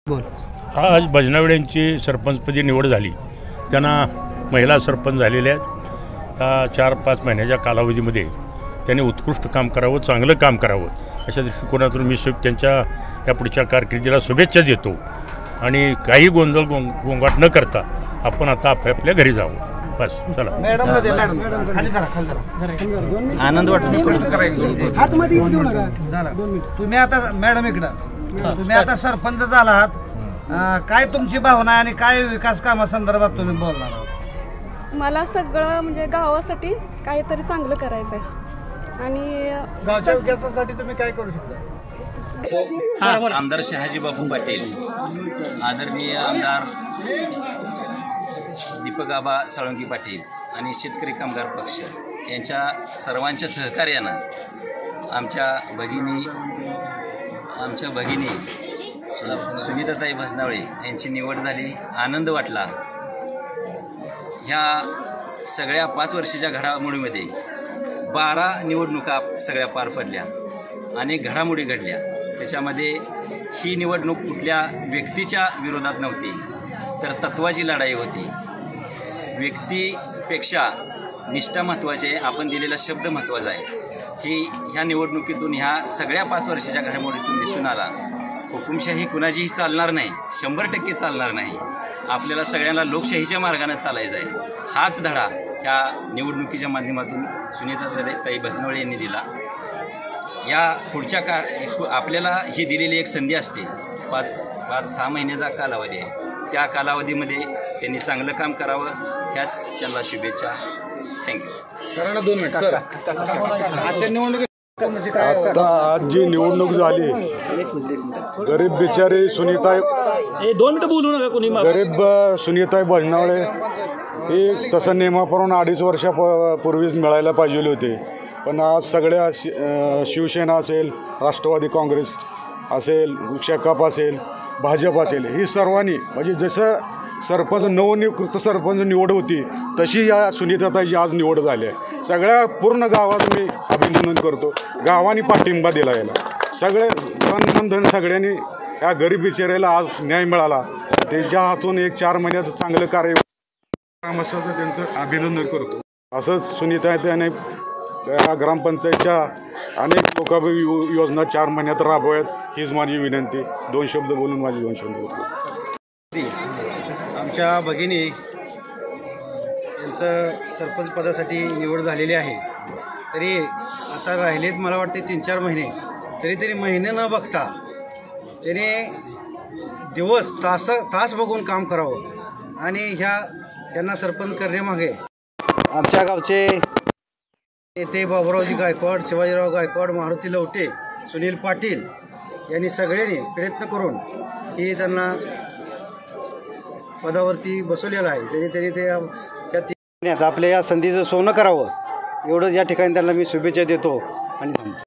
बोल. आज भजनावड्यांची सरपंचपदी निवड झाली. त्यांना महिला सरपंच झालेल्या आहेत. 4-5 महिन्याच्या कालावधीमध्ये त्यांनी उत्कृष्ट काम करावं, चांगलं काम करावं अशा दृष्टिकोनातून मी त्यांच्या या पुढच्या कारकिर्दीला शुभेच्छा देतो. आणि काही गोंगाट न करता आपण आता आपल्या घरी जावं. बस चला. आनंद वाटतो. तुम्ही आता मॅडम इकडं तुम्ही आता सरपंच झाला आहात, काय तुमची भावना आणि काय विकास कामासंदर्भात तुम्ही बोलणार आहात? मला सगळं म्हणजे गावासाठी काहीतरी चांगलं करायचं आहे आणि गावच्या विकासासाठी तुम्ही काय करू शकता? आमदार शहाजी बापू पाटील, आदरणीय आमदार दीपक आबा साळुंके पाटील आणि शेतकरी कामगार पक्ष यांच्या सर्वांच्या सहकार्यानं आमच्या भगिनी सुनीताताई भजनावळे यांची निवड झाली. आनंद वाटला. ह्या सगळ्या 5 वर्षाच्या घडामोडीमध्ये 12 निवडणुका सगळ्या पार पडल्या, अनेक घडामोडी घडल्या. त्याच्यामध्ये ही निवडणूक कुठल्या व्यक्तीच्या विरोधात नव्हती, तर तत्वाची लढाई होती. व्यक्तीपेक्षा निष्ठा महत्त्वाची आहे, आपण दिलेला शब्द महत्त्वाचा आहे. ह्या निवडणुकीतून ह्या सगळ्या 5 वर्षाच्या घडामोडीतून दिसून आला. हुकुमशाही कुणाचीही चालणार नाही, 100% चालणार नाही. आपल्याला सगळ्यांना लोकशाहीच्या मार्गाने चालायचं आहे. हाच धडा ह्या निवडणुकीच्या माध्यमातून सुनीताताई भजनावळे यांनी दिला. या पुढच्या आपल्याला ही दिलेली एक संधी असते. 5-6 महिन्याचा कालावधी आहे. त्या कालावधीमध्ये त्यांनी चांगलं काम करावं, ह्याच त्यांना शुभेच्छा. थँक्यू. सरांना 2 मिनिट. सर, आजच्या निवडणुकीत आता आज जी निवडणूक झाली, गरीब बिचारी सुनीताई 2 मिनिटं बोलू नका कोणी. गरीब सुनीताई भजनावळे हे तसं नियमाप्रमाणे 2.5 वर्षापूर्वीच मिळायला पाहिजे होते. पण आज सगळ्या शिवसेना असेल, राष्ट्रवादी काँग्रेस असेल, शेकाप असेल, भाजप असेल, ही सर्वांनी म्हणजे जसं सरपंच नवनियुक्त सरपंच निवड होती तशी या सुनीताताईची आज निवड झाली आहे. सगळ्या पूर्ण गावात मी अभिनंदन करतो. गावाने पाठिंबा दिला याला. सगळे धन सगळ्यांनी या गरीब बिचाऱ्याला आज न्याय मिळाला. त्याच्या हातून एक 4 महिन्याचं चांगलं कार्य काम असतं तर त्यांचं अभिनंदन करतो. असंच सुनीताताईने या ग्रामपंचायतच्या अनेक लोकांनी योजना 4 महिन्यात राबवाव्यात, हीच माझी विनंती. 2 शब्द बोलून माझी 2 शब्द बोलतो. आमच्या भगिनी यांचं सरपंच पदासाठी निवड झालेली आहे. तरी आता राहिलेत मला वाटते 3-4 महिने. तरी महिने न बघता त्याने दिवस तास बघून काम करावं आणि यांना सरपंच करण्यामागे आमच्या गावचे नेते बाबुरावजी गायकवाड, शिवाजीराव गायकवाड, मारुती लवटे, सुनील पाटील यांनी सगळ्यांनी प्रयत्न करून की त्यांना पदावरती बसवलेलं आहे. त्यांनी ते आपल्या या संधीचं सोनं करावं, एवढंच या ठिकाणी त्यांना मी शुभेच्छा देतो आणि थांबतो.